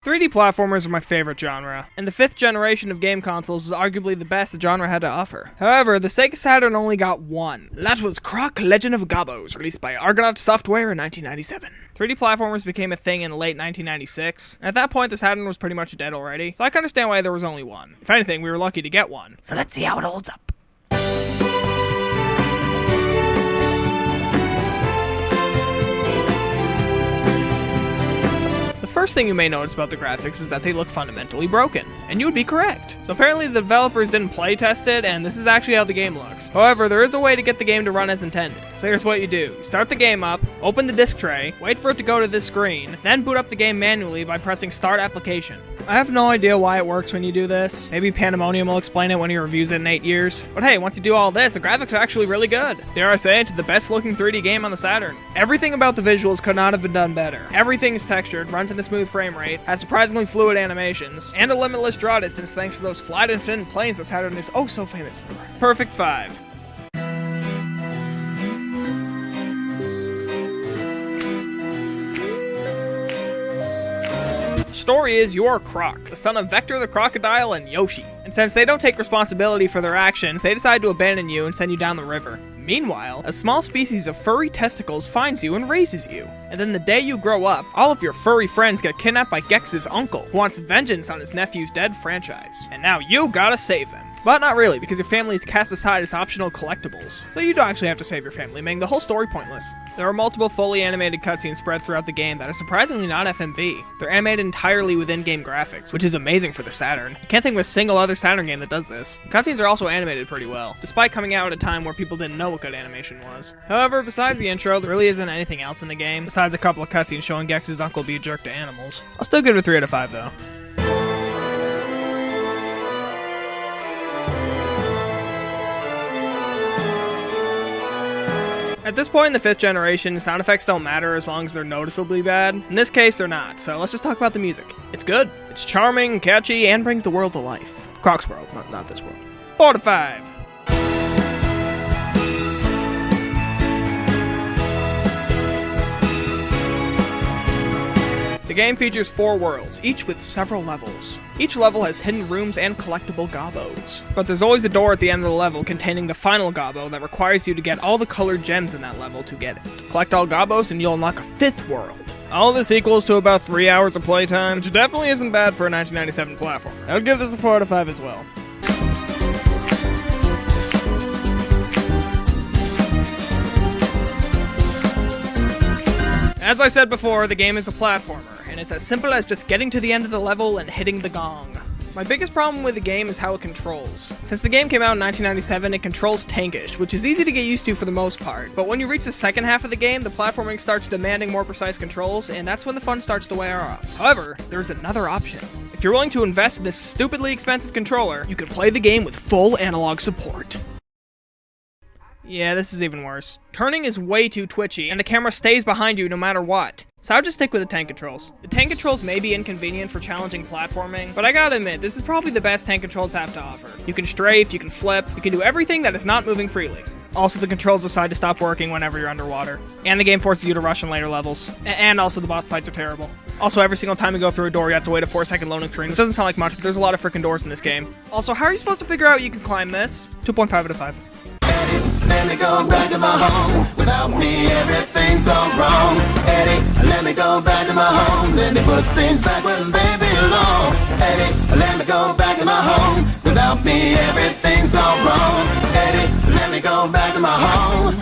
3D platformers are my favorite genre, and the 5th generation of game consoles was arguably the best the genre had to offer. However, the Sega Saturn only got one, and that was Croc Legend of Gobbos, released by Argonaut Software in 1997. 3D platformers became a thing in late 1996, and at that point the Saturn was pretty much dead already, so I can understand why there was only one. If anything, we were lucky to get one. So let's see how it holds up. The first thing you may notice about the graphics is that they look fundamentally broken, and you would be correct. So apparently the developers didn't play test it, and this is actually how the game looks. However, there is a way to get the game to run as intended. So here's what you do. You start the game up, open the disk tray, wait for it to go to this screen, then boot up the game manually by pressing Start Application. I have no idea why it works when you do this. Maybe Pandemonium will explain it when he reviews it in 8 years. But hey, once you do all this, the graphics are actually really good. Dare I say it, the best looking 3D game on the Saturn. Everything about the visuals could not have been done better. Everything is textured, runs in a smooth frame rate, has surprisingly fluid animations, and a limitless draw distance thanks to those flat infinite planes the Saturn is oh so famous for. Perfect 5. Story is you're Croc, the son of Vector the Crocodile and Yoshi. And since they don't take responsibility for their actions, they decide to abandon you and send you down the river. Meanwhile, a small species of furry testicles finds you and raises you. And then the day you grow up, all of your furry friends get kidnapped by Gex's uncle, who wants vengeance on his nephew's dead franchise. And now you gotta save them. But not really, because your family is cast aside as optional collectibles. So you don't actually have to save your family, making the whole story pointless. There are multiple fully animated cutscenes spread throughout the game that are surprisingly not FMV. They're animated entirely with in-game graphics, which is amazing for the Saturn. I can't think of a single other Saturn game that does this. The cutscenes are also animated pretty well, despite coming out at a time where people didn't know what good animation was. However, besides the intro, there really isn't anything else in the game, besides a couple of cutscenes showing Gex's uncle be a jerk to animals. I'll still give it a 3 out of 5 though. At this point in the 5th generation, sound effects don't matter as long as they're noticeably bad. In this case, they're not, so let's just talk about the music. It's good, it's charming, catchy, and brings the world to life. Croc's world, not this world. 4 out of 5. The game features 4 worlds, each with several levels. Each level has hidden rooms and collectible Gobbos. But there's always a door at the end of the level containing the final Gobbo that requires you to get all the colored gems in that level to get it. Collect all Gobbos and you'll unlock a 5th world. All this equals to about 3 hours of playtime, which definitely isn't bad for a 1997 platformer. I would give this a 4 out of 5 as well. As I said before, the game is a platformer, and it's as simple as just getting to the end of the level and hitting the gong. My biggest problem with the game is how it controls. Since the game came out in 1997, it controls tankish, which is easy to get used to for the most part, but when you reach the second half of the game, the platforming starts demanding more precise controls, and that's when the fun starts to wear off. However, there's another option. If you're willing to invest in this stupidly expensive controller, you can play the game with full analog support. Yeah, this is even worse. Turning is way too twitchy, and the camera stays behind you no matter what. So I would just stick with the tank controls. The tank controls may be inconvenient for challenging platforming, but I gotta admit, this is probably the best tank controls have to offer. You can strafe, you can flip, you can do everything that is not moving freely. Also, the controls decide to stop working whenever you're underwater. And the game forces you to rush in later levels. And also, the boss fights are terrible. Also, every single time you go through a door, you have to wait a 4-second loading screen, which doesn't sound like much, but there's a lot of frickin' doors in this game. Also, how are you supposed to figure out you can climb this? 2.5 out of 5. Let me go back to my home. Without me, everything's so wrong. Eddie, let me go back to my home. Let me put things back where they belong. Eddie, let me go back to my home. Without me, everything's so wrong. Eddie, let me go back to my home.